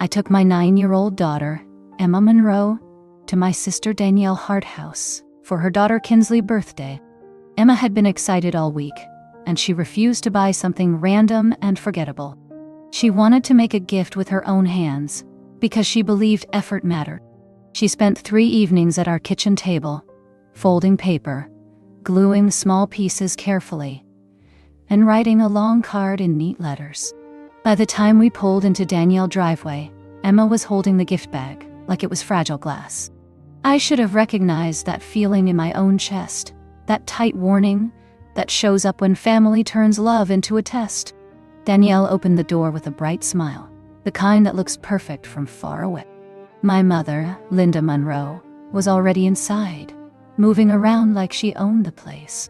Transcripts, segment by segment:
I took my 9-year-old daughter, Emma Monroe, to my sister Danielle Hart house for her daughter Kinsley's birthday. Emma had been excited all week, and she refused to buy something random and forgettable. She wanted to make a gift with her own hands because she believed effort mattered. She spent 3 evenings at our kitchen table, folding paper, gluing small pieces carefully, and writing a long card in neat letters. By the time we pulled into Danielle's driveway, Emma was holding the gift bag like it was fragile glass. I should have recognized that feeling in my own chest, that tight warning that shows up when family turns love into a test. Danielle opened the door with a bright smile, the kind that looks perfect from far away. My mother, Linda Monroe, was already inside, moving around like she owned the place.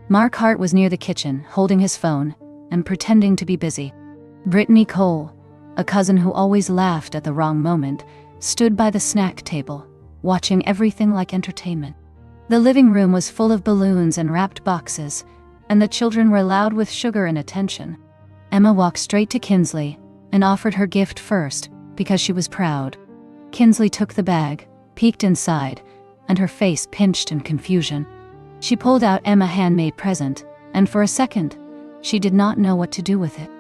Mark Hart was near the kitchen, holding his phone and pretending to be busy. Brittany Cole, a cousin who always laughed at the wrong moment, stood by the snack table, watching everything like entertainment. The living room was full of balloons and wrapped boxes, and the children were loud with sugar and attention. Emma walked straight to Kinsley and offered her gift first because she was proud. Kinsley took the bag, peeked inside, and her face pinched in confusion. She pulled out Emma's handmade present, and for a second, she did not know what to do with it.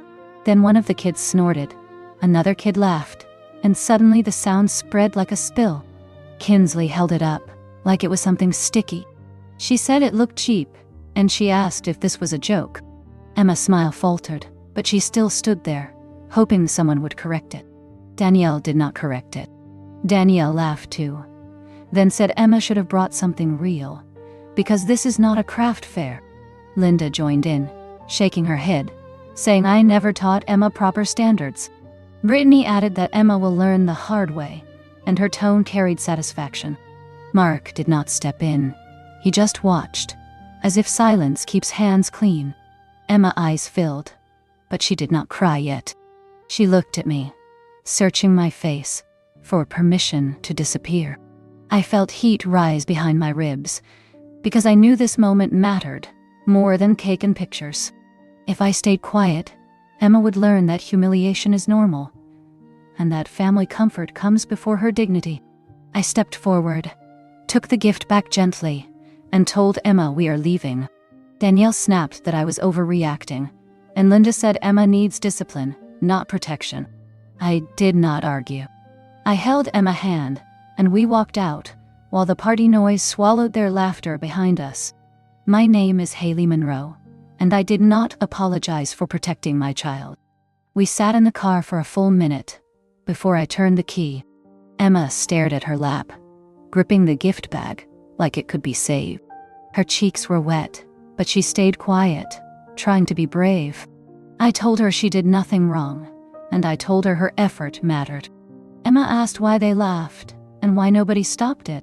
Then one of the kids snorted, another kid laughed, and suddenly the sound spread like a spill. Kinsley held it up, like it was something sticky. She said it looked cheap, and she asked if this was a joke. Emma's smile faltered, but she still stood there, hoping someone would correct it. Danielle did not correct it. Danielle laughed too, then said Emma should have brought something real, because this is not a craft fair. Linda joined in, shaking her head, saying I never taught Emma proper standards. Brittany added that Emma will learn the hard way, and her tone carried satisfaction. Mark did not step in. He just watched, as if silence keeps hands clean. Emma's eyes filled, but she did not cry yet. She looked at me, searching my face for permission to disappear. I felt heat rise behind my ribs, because I knew this moment mattered more than cake and pictures. If I stayed quiet, Emma would learn that humiliation is normal, and that family comfort comes before her dignity. I stepped forward, took the gift back gently, and told Emma we are leaving. Danielle snapped that I was overreacting, and Linda said Emma needs discipline, not protection. I did not argue. I held Emma's hand, and we walked out, while the party noise swallowed their laughter behind us. My name is Haley Monroe, and I did not apologize for protecting my child. We sat in the car for a full minute before I turned the key. Emma stared at her lap, gripping the gift bag like it could be saved. Her cheeks were wet, but she stayed quiet, trying to be brave. I told her she did nothing wrong, and I told her her effort mattered. Emma asked why they laughed and why nobody stopped it.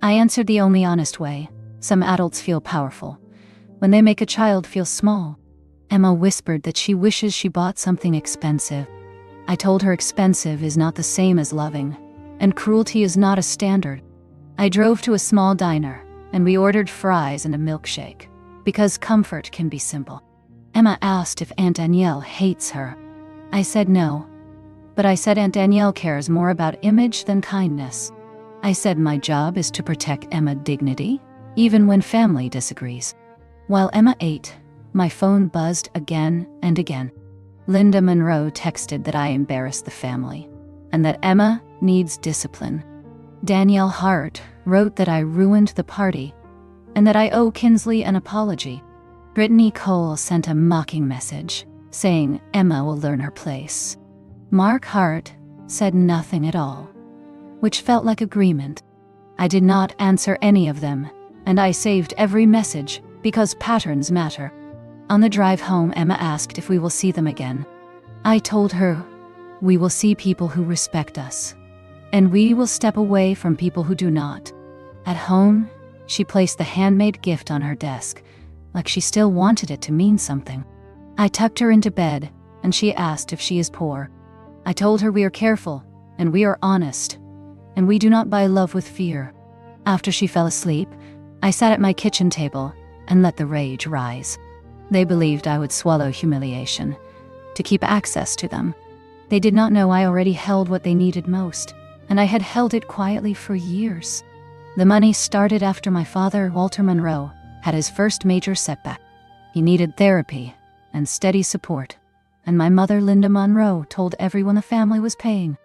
I answered the only honest way. Some adults feel powerful when they make a child feel small. Emma whispered that she wishes she bought something expensive. I told her expensive is not the same as loving, and cruelty is not a standard. I drove to a small diner, and we ordered fries and a milkshake, because comfort can be simple. Emma asked if Aunt Danielle hates her. I said no, but I said Aunt Danielle cares more about image than kindness. I said my job is to protect Emma's dignity, even when family disagrees. While Emma ate, my phone buzzed again and again. Linda Monroe texted that I embarrassed the family, and that Emma needs discipline. Danielle Hart wrote that I ruined the party, and that I owe Kinsley an apology. Brittany Cole sent a mocking message, saying Emma will learn her place. Mark Hart said nothing at all, which felt like agreement. I did not answer any of them, and I saved every message because patterns matter. On the drive home, Emma asked if we will see them again. I told her, we will see people who respect us, and we will step away from people who do not. At home, she placed the handmade gift on her desk, like she still wanted it to mean something. I tucked her into bed, and she asked if she is poor. I told her we are careful, and we are honest, and we do not buy love with fear. After she fell asleep, I sat at my kitchen table and let the rage rise. They believed I would swallow humiliation to keep access to them, They did not know I already held what they needed most, and I had held it quietly for years. The money started after my father, Walter Monroe, had his first major setback. He needed therapy and steady support, and my mother, Linda Monroe, told everyone the family was paying.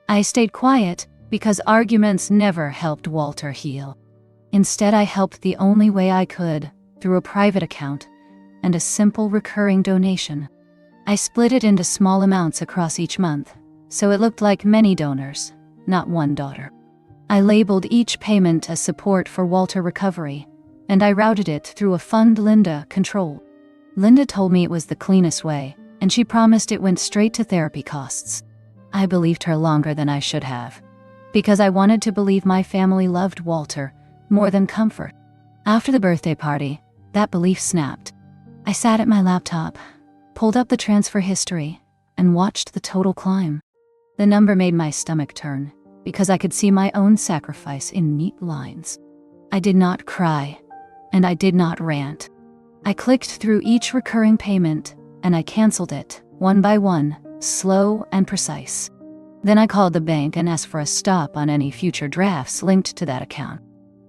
I stayed quiet because arguments never helped Walter heal. Instead, I helped the only way I could, through a private account and a simple recurring donation. I split it into small amounts across each month, so it looked like many donors, not one daughter. I labeled each payment as support for Walter recovery, and I routed it through a fund Linda controlled. Linda told me it was the cleanest way, and she promised it went straight to therapy costs. I believed her longer than I should have, because I wanted to believe my family loved Walter more than comfort. After the birthday party, that belief snapped. I sat at my laptop, pulled up the transfer history, and watched the total climb. The number made my stomach turn, because I could see my own sacrifice in neat lines. I did not cry, and I did not rant. I clicked through each recurring payment, and I canceled it, one by one, slow and precise. Then I called the bank and asked for a stop on any future drafts linked to that account.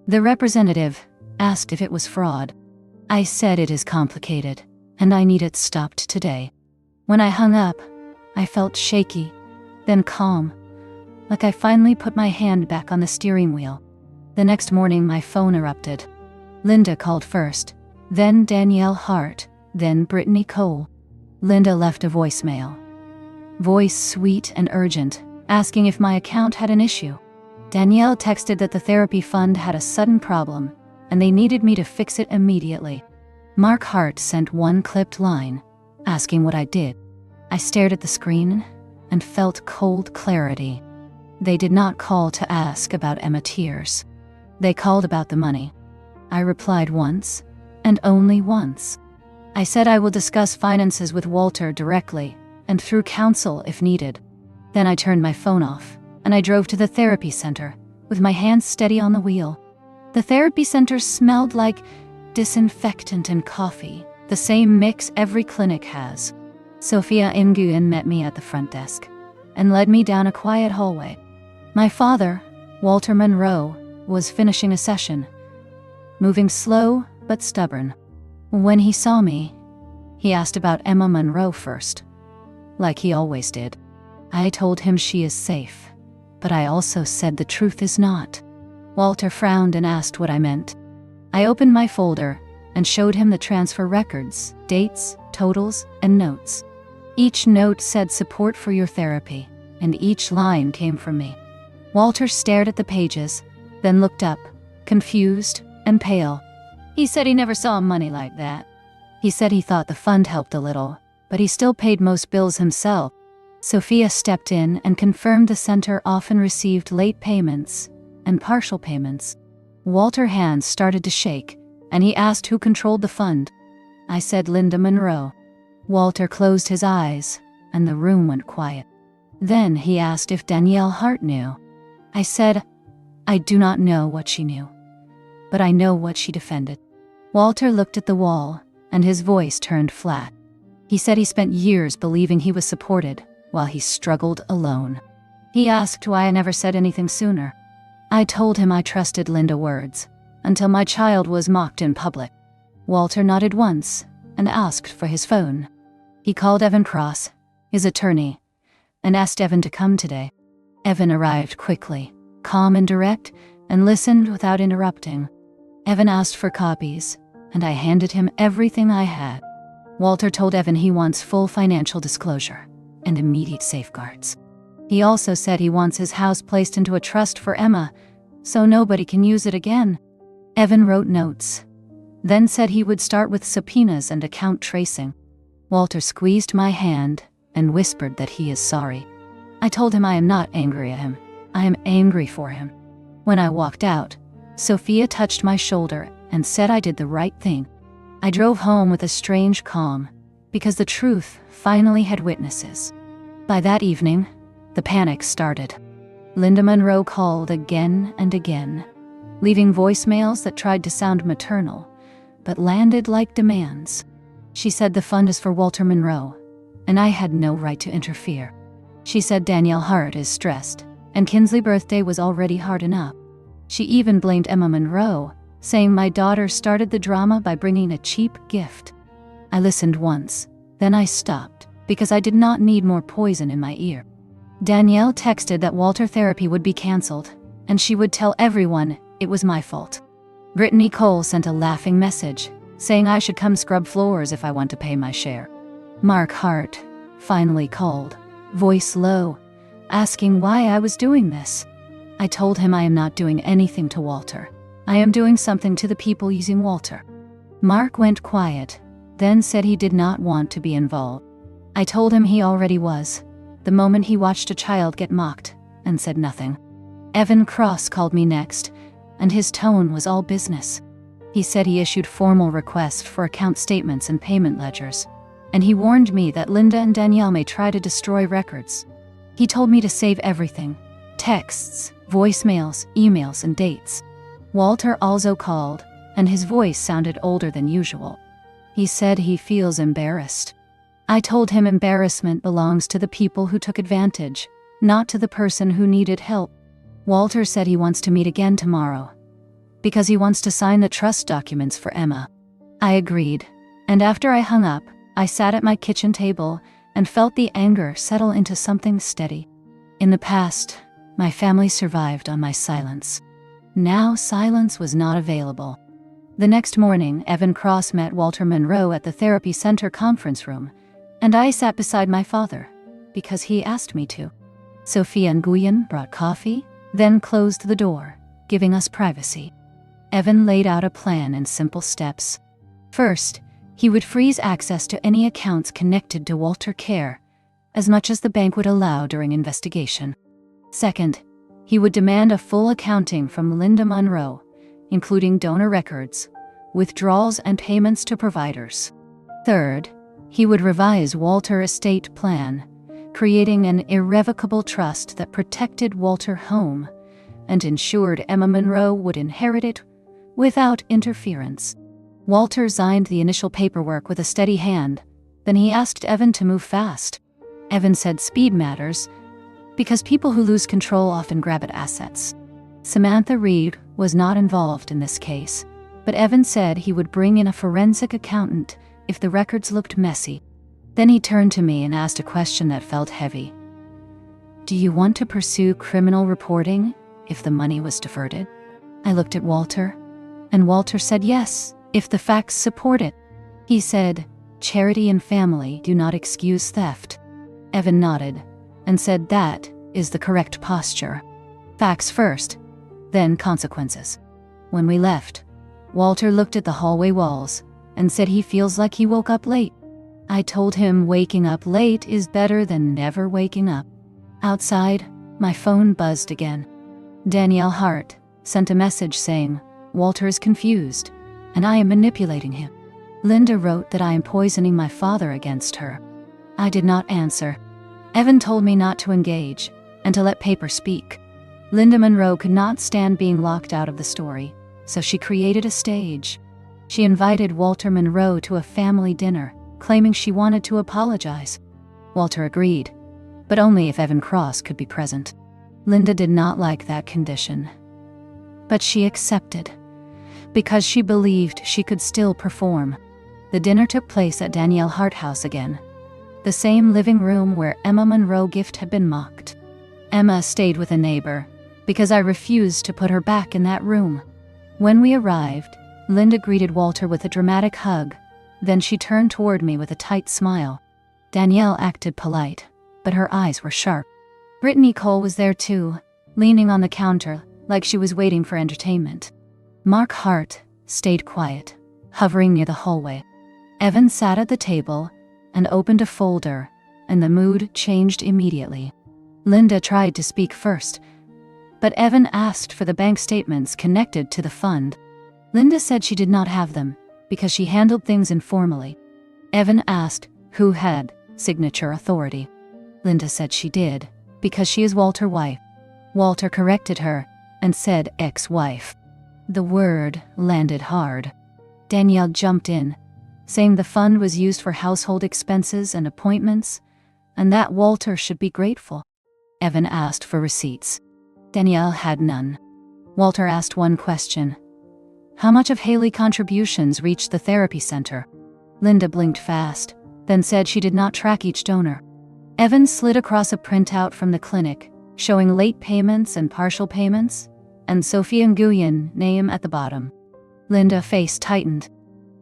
The representative asked if it was fraud. I said it is complicated, and I need it stopped today. When I hung up, I felt shaky, then calm, like I finally put my hand back on the steering wheel. The next morning, my phone erupted. Linda called first, then Danielle Hart, then Brittany Cole. Linda left a voicemail. Voice sweet and urgent, asking if my account had an issue. Danielle texted that the therapy fund had a sudden problem, and they needed me to fix it immediately. Mark Hart sent one clipped line, asking what I did. I stared at the screen and felt cold clarity. They did not call to ask about Emma Tears. They called about the money. I replied once, and only once. I said I will discuss finances with Walter directly, and through counsel if needed. Then I turned my phone off, and I drove to the therapy center, with my hands steady on the wheel. The therapy center smelled like disinfectant and coffee, the same mix every clinic has. Sophia Nguyen met me at the front desk, and led me down a quiet hallway. My father, Walter Monroe, was finishing a session, moving slow but stubborn. When he saw me, he asked about Emma Monroe first, like he always did. I told him she is safe, but I also said the truth is not. Walter frowned and asked what I meant. I opened my folder and showed him the transfer records, dates, totals, and notes. Each note said support for your therapy, and each line came from me. Walter stared at the pages, then looked up, confused and pale. He said he never saw money like that. He said he thought the fund helped a little, but he still paid most bills himself. Sophia stepped in and confirmed the center often received late payments and partial payments. Walter's hands started to shake, and he asked who controlled the fund. I said Linda Monroe. Walter closed his eyes, and the room went quiet. Then he asked if Danielle Hart knew. I said, I do not know what she knew, but I know what she defended. Walter looked at the wall, and his voice turned flat. He said he spent years believing he was supported, while he struggled alone. He asked why I never said anything sooner. I told him I trusted Linda's words, until my child was mocked in public. Walter nodded once, and asked for his phone. He called Evan Cross, his attorney, and asked Evan to come today. Evan arrived quickly, calm and direct, and listened without interrupting. Evan asked for copies, and I handed him everything I had. Walter told Evan he wants full financial disclosure and immediate safeguards. He also said he wants his house placed into a trust for Emma, so nobody can use it again. Evan wrote notes, then said he would start with subpoenas and account tracing. Walter squeezed my hand and whispered that he is sorry. I told him I am not angry at him. I am angry for him. When I walked out, Sophia touched my shoulder and said I did the right thing. I drove home with a strange calm, because the truth finally had witnesses. By that evening, the panic started. Linda Monroe called again and again, leaving voicemails that tried to sound maternal, but landed like demands. She said the fund is for Walter Monroe, and I had no right to interfere. She said Danielle Hart is stressed, and Kinsley's birthday was already hard enough. She even blamed Emma Monroe, saying my daughter started the drama by bringing a cheap gift. I listened once, then I stopped, because I did not need more poison in my ear. Danielle texted that Walter therapy would be cancelled, and she would tell everyone it was my fault. Brittany Cole sent a laughing message, saying I should come scrub floors if I want to pay my share. Mark Hart finally called, voice low, asking why I was doing this. I told him I am not doing anything to Walter. I am doing something to the people using Walter. Mark went quiet, then said he did not want to be involved. I told him he already was, the moment he watched a child get mocked, and said nothing. Evan Cross called me next, and his tone was all business. He said he issued formal requests for account statements and payment ledgers, and he warned me that Linda and Danielle may try to destroy records. He told me to save everything: texts, voicemails, emails, and dates. Walter also called, and his voice sounded older than usual. He said he feels embarrassed. I told him embarrassment belongs to the people who took advantage, not to the person who needed help. Walter said he wants to meet again tomorrow, because he wants to sign the trust documents for Emma. I agreed, and after I hung up, I sat at my kitchen table and felt the anger settle into something steady. In the past, my family survived on my silence. Now silence was not available. The next morning, Evan Cross met Walter Monroe at the therapy center conference room, and I sat beside my father, because he asked me to. Sophia Nguyen brought coffee, then closed the door, giving us privacy. Evan laid out a plan in simple steps. First, he would freeze access to any accounts connected to Walter Care, as much as the bank would allow during investigation. Second, he would demand a full accounting from Linda Monroe, including donor records, withdrawals, and payments to providers. Third, he would revise Walter's estate plan, creating an irrevocable trust that protected Walter's home and ensured Emma Monroe would inherit it without interference. Walter signed the initial paperwork with a steady hand, then he asked Evan to move fast. Evan said speed matters, because people who lose control often grab at assets. Samantha Reed was not involved in this case, but Evan said he would bring in a forensic accountant if the records looked messy. Then he turned to me and asked a question that felt heavy. Do you want to pursue criminal reporting if the money was diverted? I looked at Walter, and Walter said yes, if the facts support it. He said, charity and family do not excuse theft. Evan nodded and said that is the correct posture. Facts first, then consequences. When we left, Walter looked at the hallway walls and said he feels like he woke up late. I told him waking up late is better than never waking up. Outside, my phone buzzed again. Danielle Hart sent a message saying, Walter is confused, and I am manipulating him. Linda wrote that I am poisoning my father against her. I did not answer. Evan told me not to engage, and to let paper speak. Linda Monroe could not stand being locked out of the story, so she created a stage. She invited Walter Monroe to a family dinner, claiming she wanted to apologize. Walter agreed, but only if Evan Cross could be present. Linda did not like that condition, but she accepted, because she believed she could still perform. The dinner took place at Danielle Hart House again, the same living room where Emma Monroe gift had been mocked. Emma stayed with a neighbor, because I refused to put her back in that room. When we arrived, Linda greeted Walter with a dramatic hug, then she turned toward me with a tight smile. Danielle acted polite, but her eyes were sharp. Brittany Cole was there too, leaning on the counter like she was waiting for entertainment. Mark Hart stayed quiet, hovering near the hallway. Evan sat at the table and opened a folder, and the mood changed immediately. Linda tried to speak first, but Evan asked for the bank statements connected to the fund. Linda said she did not have them, because she handled things informally. Evan asked who had signature authority. Linda said she did, because she is Walter's wife. Walter corrected her and said ex-wife. The word landed hard. Danielle jumped in, saying the fund was used for household expenses and appointments, and that Walter should be grateful. Evan asked for receipts. Danielle had none. Walter asked one question. How much of Haley contributions reached the therapy center? Linda blinked fast, then said she did not track each donor. Evan slid across a printout from the clinic, showing late payments and partial payments, and Sophia Nguyen name at the bottom. Linda's face tightened.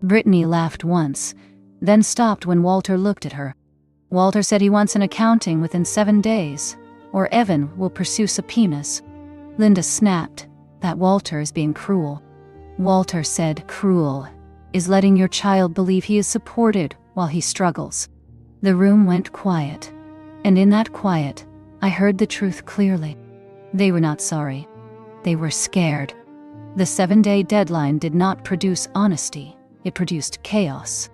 Brittany laughed once, then stopped when Walter looked at her. Walter said he wants an accounting within 7 days, or Evan will pursue subpoenas. Linda snapped that Walter is being cruel. Walter said cruel is letting your child believe he is supported while he struggles. The room went quiet, and in that quiet, I heard the truth clearly. They were not sorry. They were scared. The 7-day deadline did not produce honesty, it produced chaos.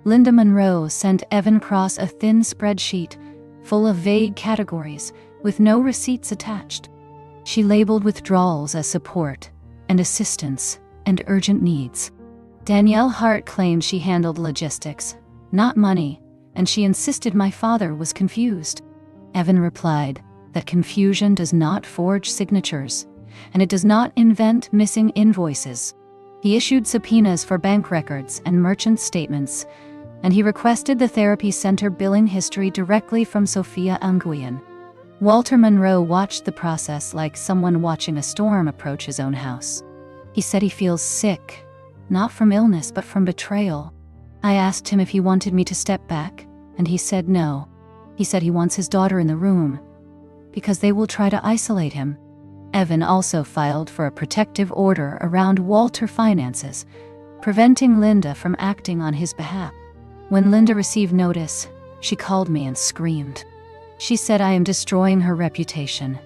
Linda Monroe sent Evan Cross a thin spreadsheet full of vague categories with no receipts attached. She labeled withdrawals as support and assistance and urgent needs. Danielle Hart claimed she handled logistics, not money, and she insisted my father was confused. Evan replied that confusion does not forge signatures, and it does not invent missing invoices. He issued subpoenas for bank records and merchant statements, and he requested the therapy center billing history directly from Sophia Nguyen. Walter Monroe watched the process like someone watching a storm approach his own house. He said he feels sick, not from illness but from betrayal. I asked him if he wanted me to step back, and he said no. He said he wants his daughter in the room, because they will try to isolate him. Evan also filed for a protective order around Walter finances, preventing Linda from acting on his behalf. When Linda received notice, she called me and screamed. She said I am destroying her reputation,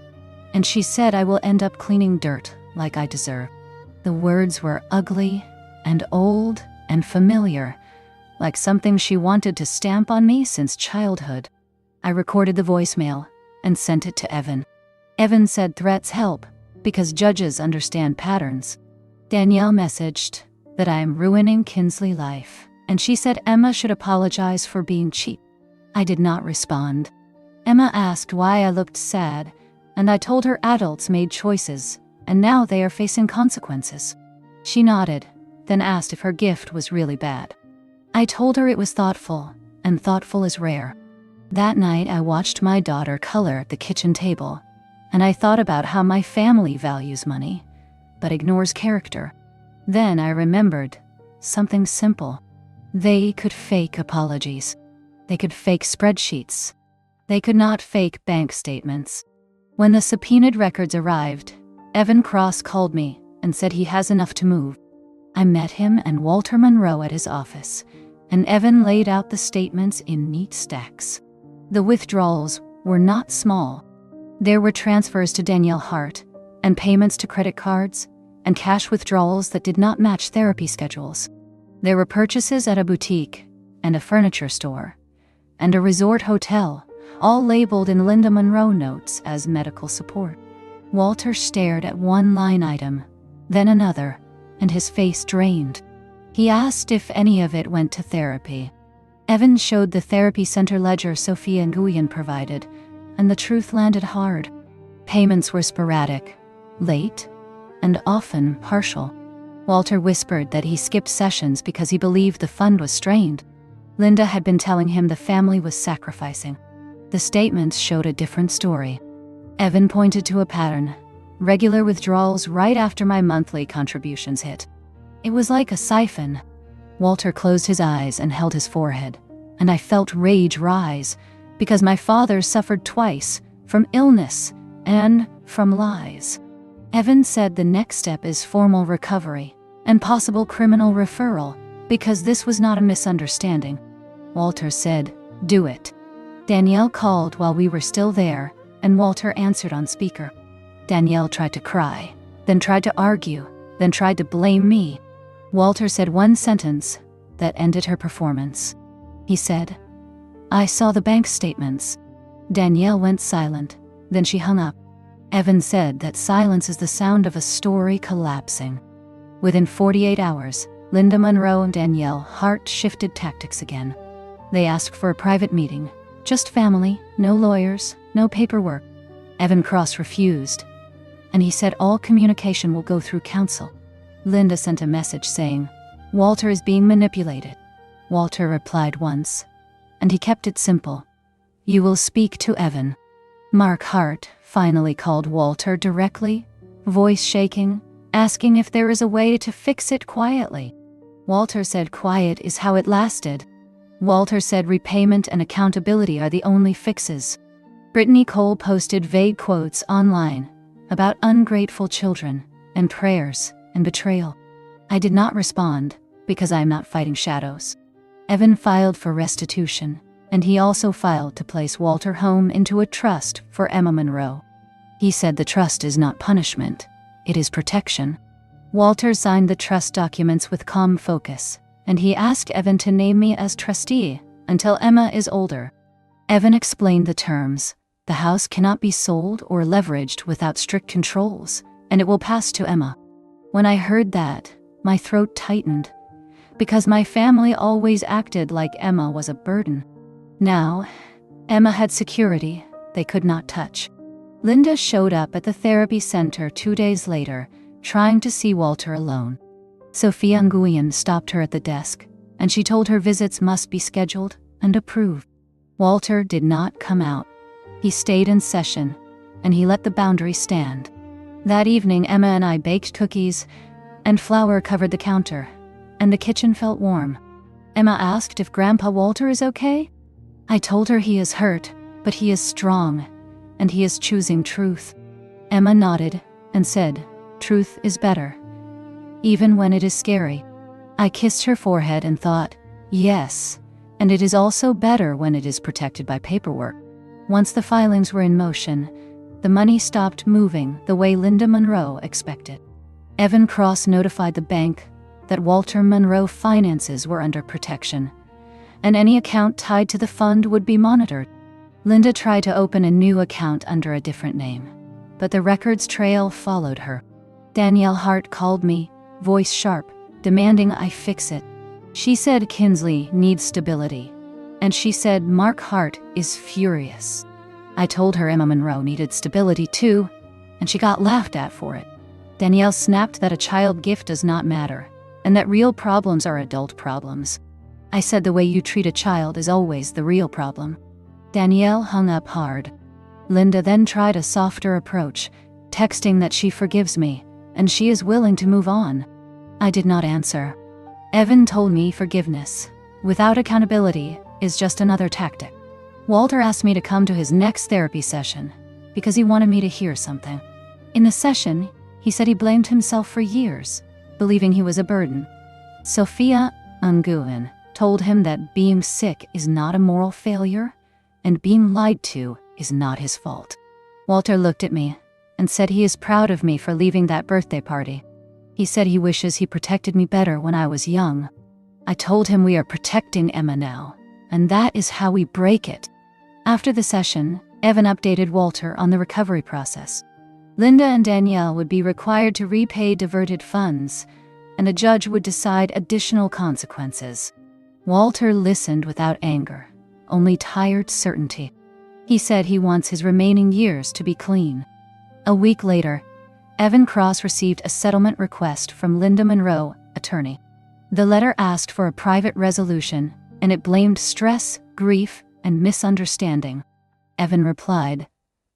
and she said I will end up cleaning dirt like I deserve. The words were ugly and old and familiar, like something she wanted to stamp on me since childhood. I recorded the voicemail and sent it to Evan. Evan said threats help because judges understand patterns. Danielle messaged that I am ruining Kinsley's life, and she said Emma should apologize for being cheap. I did not respond. Emma asked why I looked sad, and I told her adults made choices, and now they are facing consequences. She nodded, then asked if her gift was really bad. I told her it was thoughtful, and thoughtful is rare. That night I watched my daughter color at the kitchen table, and I thought about how my family values money, but ignores character. Then I remembered something simple. They could fake apologies. They could fake spreadsheets. They could not fake bank statements. When the subpoenaed records arrived, Evan Cross called me and said he has enough to move. I met him and Walter Monroe at his office, and Evan laid out the statements in neat stacks. The withdrawals were not small. There were transfers to Danielle Hart, and payments to credit cards, and cash withdrawals that did not match therapy schedules. There were purchases at a boutique, and a furniture store, and a resort hotel, all labeled in Linda Monroe notes as medical support. Walter stared at one line item, then another, and his face drained. He asked if any of it went to therapy. Evan showed the therapy center ledger Sophia Nguyen provided, and the truth landed hard. Payments were sporadic, late, and often partial. Walter whispered that he skipped sessions because he believed the fund was strained. Linda had been telling him the family was sacrificing. The statements showed a different story. Evan pointed to a pattern: regular withdrawals right after my monthly contributions hit. It was like a siphon. Walter closed his eyes and held his forehead, and I felt rage rise, because my father suffered twice, from illness and from lies. Evan said the next step is formal recovery and possible criminal referral, because this was not a misunderstanding. Walter said, "Do it." Danielle called while we were still there, and Walter answered on speaker. Danielle tried to cry, then tried to argue, then tried to blame me. Walter said one sentence that ended her performance. He said, "I saw the bank statements." Danielle went silent, then she hung up. Evan said that silence is the sound of a story collapsing. Within 48 hours, Linda Monroe and Danielle Hart shifted tactics again. They asked for a private meeting, Just family, no lawyers, no paperwork. Evan Cross refused, and he said all communication will go through counsel. Linda sent a message saying, "Walter is being manipulated." Walter replied once, and he kept it simple. "You will speak to Evan." Mark Hart finally called Walter directly, voice shaking, asking if there is a way to fix it quietly. Walter said quiet is how it lasted. Walter said repayment and accountability are the only fixes. Brittany Cole posted vague quotes online about ungrateful children and prayers and betrayal. I did not respond because I am not fighting shadows. Evan filed for restitution, and he also filed to place Walter home into a trust for Emma Monroe. He said the trust is not punishment, it is protection. Walter signed the trust documents with calm focus, and he asked Evan to name me as trustee until Emma is older. Evan explained the terms. The house cannot be sold or leveraged without strict controls, and it will pass to Emma. When I heard that, my throat tightened, because my family always acted like Emma was a burden. Now, Emma had security they could not touch. Linda showed up at the therapy center 2 days later, trying to see Walter alone. Sophia Nguyen stopped her at the desk, and she told her visits must be scheduled and approved. Walter did not come out. He stayed in session, and he let the boundary stand. That evening, Emma and I baked cookies, and flour covered the counter, and the kitchen felt warm. Emma asked if Grandpa Walter is okay. I told her he is hurt, but he is strong, and he is choosing truth. Emma nodded and said, "Truth is better, even when it is scary." I kissed her forehead and thought, yes, and it is also better when it is protected by paperwork. Once the filings were in motion, the money stopped moving the way Linda Monroe expected. Evan Cross notified the bank that Walter Monroe finances were under protection, and any account tied to the fund would be monitored. Linda tried to open a new account under a different name, but the records trail followed her. Danielle Hart called me, voice sharp, demanding I fix it. She said Kinsley needs stability, and she said Mark Hart is furious. I told her Emma Monroe needed stability too, and she got laughed at for it. Danielle snapped that a child gift does not matter, and that real problems are adult problems. I said the way you treat a child is always the real problem. Danielle hung up hard. Linda then tried a softer approach, texting that she forgives me, and she is willing to move on. I did not answer. Evan told me forgiveness, without accountability, is just another tactic. Walter asked me to come to his next therapy session because he wanted me to hear something. In the session, he said he blamed himself for years, believing he was a burden. Sophia Nguyen told him that being sick is not a moral failure, and being lied to is not his fault. Walter looked at me and said he is proud of me for leaving that birthday party. He said he wishes he protected me better when I was young. I told him we are protecting Emma now, and that is how we break it. After the session, Evan updated Walter on the recovery process. Linda and Danielle would be required to repay diverted funds, and a judge would decide additional consequences. Walter listened without anger, only tired certainty. He said he wants his remaining years to be clean. A week later, Evan Cross received a settlement request from Linda Monroe, attorney. The letter asked for a private resolution, and it blamed stress, grief, and misunderstanding. Evan replied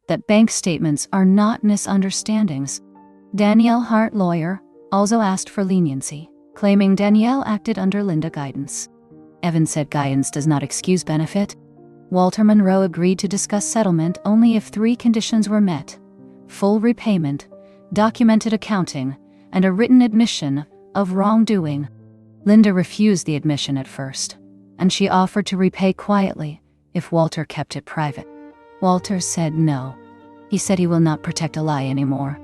that bank statements are not misunderstandings. Danielle Hart, lawyer, also asked for leniency, claiming Danielle acted under Linda guidance. Evan said guidance does not excuse benefit. Walter Monroe agreed to discuss settlement only if 3 conditions were met: full repayment, documented accounting, and a written admission of wrongdoing. Linda refused the admission at first, and she offered to repay quietly if Walter kept it private. Walter said no. He said he will not protect a lie anymore.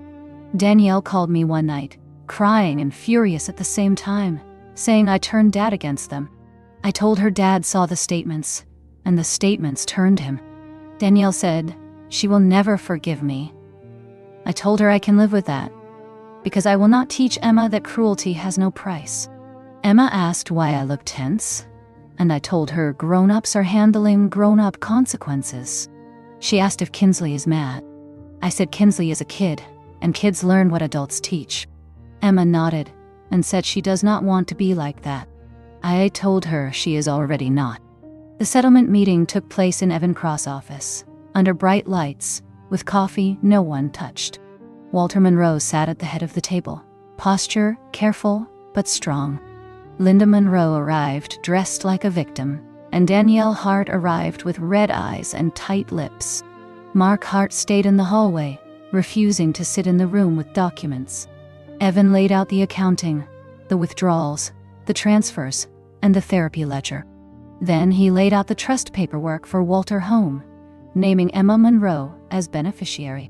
Danielle called me one night, crying and furious at the same time, saying I turned Dad against them. I told her Dad saw the statements, and the statements turned him. Danielle said she will never forgive me. I told her I can live with that, because I will not teach Emma that cruelty has no price. Emma asked why I looked tense, and I told her grown-ups are handling grown-up consequences. She asked if Kinsley is mad. I said Kinsley is a kid, and kids learn what adults teach. Emma nodded and said she does not want to be like that. I told her she is already not. The settlement meeting took place in Evan Cross' office, under bright lights, with coffee no one touched. Walter Monroe sat at the head of the table, posture careful but strong. Linda Monroe arrived dressed like a victim, and Danielle Hart arrived with red eyes and tight lips. Mark Hart stayed in the hallway, refusing to sit in the room with documents. Evan laid out the accounting, the withdrawals, the transfers, and the therapy ledger. Then he laid out the trust paperwork for Walter Home, naming Emma Monroe as beneficiary.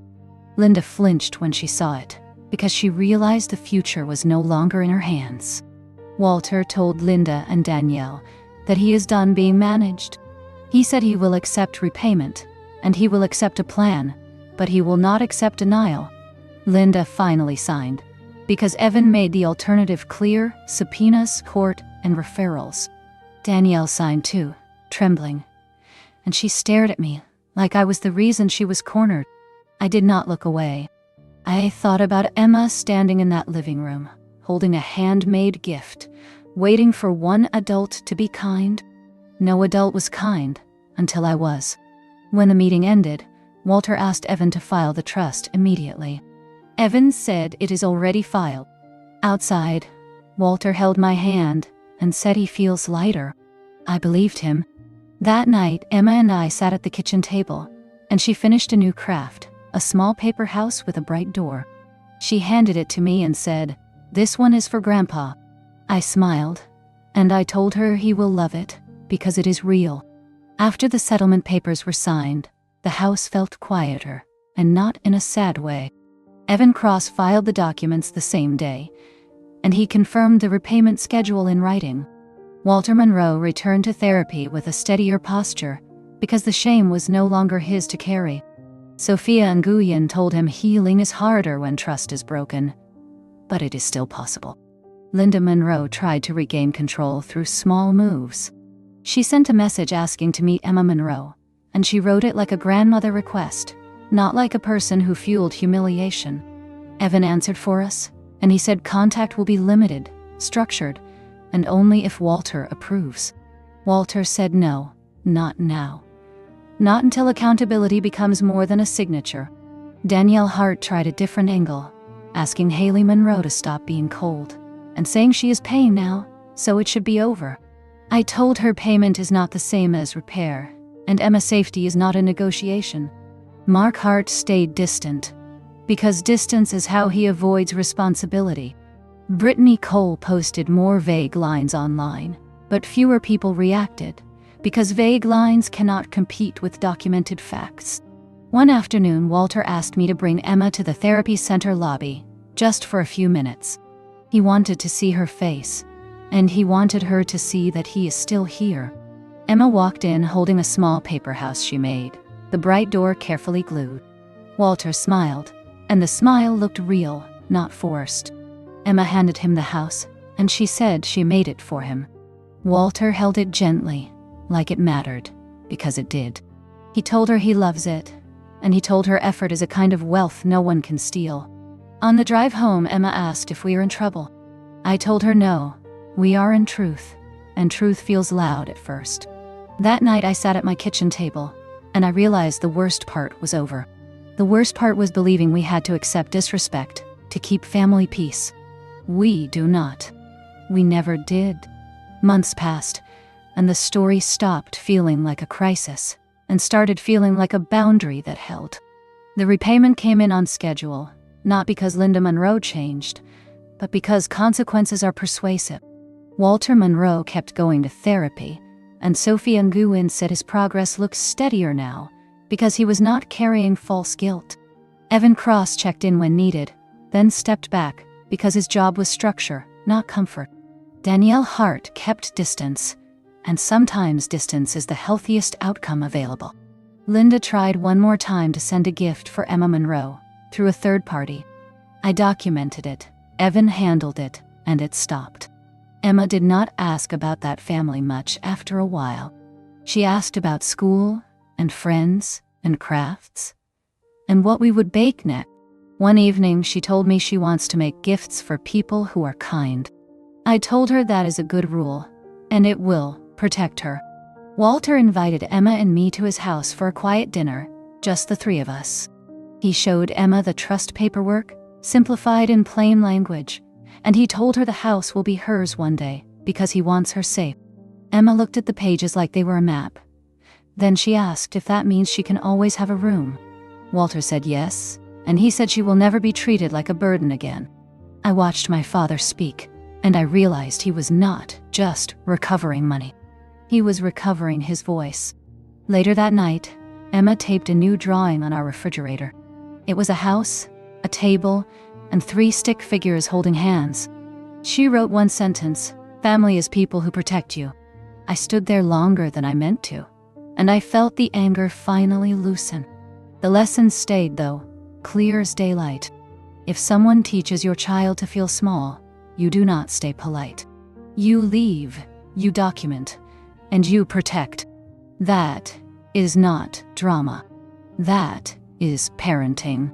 Linda flinched when she saw it, because she realized the future was no longer in her hands. Walter told Linda and Danielle that he is done being managed. He said he will accept repayment, and he will accept a plan, but he will not accept denial. Linda finally signed, because Evan made the alternative clear: subpoenas, court, and referrals. Danielle signed too, trembling, and she stared at me like I was the reason she was cornered. I did not look away. I thought about Emma standing in that living room, holding a handmade gift, waiting for one adult to be kind. No adult was kind until I was. When the meeting ended, Walter asked Evan to file the trust immediately. Evan said it is already filed. Outside, Walter held my hand and said he feels lighter. I believed him. That night, Emma and I sat at the kitchen table, and she finished a new craft, a small paper house with a bright door. She handed it to me and said, "This one is for Grandpa." I smiled, and I told her he will love it, because it is real. After the settlement papers were signed, the house felt quieter, and not in a sad way. Evan Cross filed the documents the same day, and he confirmed the repayment schedule in writing. Walter Monroe returned to therapy with a steadier posture, because the shame was no longer his to carry. Sophia Nguyen told him healing is harder when trust is broken, but it is still possible. Linda Monroe tried to regain control through small moves. She sent a message asking to meet Emma Monroe, and she wrote it like a grandmother request, not like a person who fueled humiliation. Evan answered for us, and he said contact will be limited, structured, and only if Walter approves. Walter said no, not now. Not until accountability becomes more than a signature. Danielle Hart tried a different angle, asking Haley Monroe to stop being cold, and saying she is paying now, so it should be over. I told her payment is not the same as repair, and Emma's safety is not a negotiation. Mark Hart stayed distant, because distance is how he avoids responsibility. Brittany Cole posted more vague lines online, but fewer people reacted, because vague lines cannot compete with documented facts. One afternoon, Walter asked me to bring Emma to the therapy center lobby, just for a few minutes. He wanted to see her face, and he wanted her to see that he is still here. Emma walked in holding a small paper house she made, the bright door carefully glued. Walter smiled, and the smile looked real, not forced. Emma handed him the house, and she said she made it for him. Walter held it gently, like it mattered, because it did. He told her he loves it, and he told her effort is a kind of wealth no one can steal. On the drive home, Emma asked if we are in trouble. I told her no, we are in truth, and truth feels loud at first. That night I sat at my kitchen table, and I realized the worst part was over. The worst part was believing we had to accept disrespect to keep family peace. We do not. We never did. Months passed, and the story stopped feeling like a crisis and started feeling like a boundary that held. The repayment came in on schedule, not because Linda Monroe changed, but because consequences are persuasive. Walter Monroe kept going to therapy, and Sophia Nguyen said his progress looks steadier now because he was not carrying false guilt. Evan Cross checked in when needed, then stepped back because his job was structure, not comfort. Danielle Hart kept distance, and sometimes distance is the healthiest outcome available. Linda tried one more time to send a gift for Emma Monroe, through a third party. I documented it, Evan handled it, and it stopped. Emma did not ask about that family much after a while. She asked about school and friends and crafts and what we would bake next. One evening, she told me she wants to make gifts for people who are kind. I told her that is a good rule, and it will protect her. Walter invited Emma and me to his house for a quiet dinner, just the three of us. He showed Emma the trust paperwork, simplified in plain language, and he told her the house will be hers one day because he wants her safe. Emma looked at the pages like they were a map. Then she asked if that means she can always have a room. Walter said yes, and he said she will never be treated like a burden again. I watched my father speak, and I realized he was not just recovering money. He was recovering his voice. Later that night, Emma taped a new drawing on our refrigerator. It was a house, a table, and 3 stick figures holding hands. She wrote one sentence, "Family is people who protect you." I stood there longer than I meant to, and I felt the anger finally loosen. The lesson stayed though, clear as daylight. If someone teaches your child to feel small, you do not stay polite. You leave, you document, and you protect. That is not drama. That is parenting.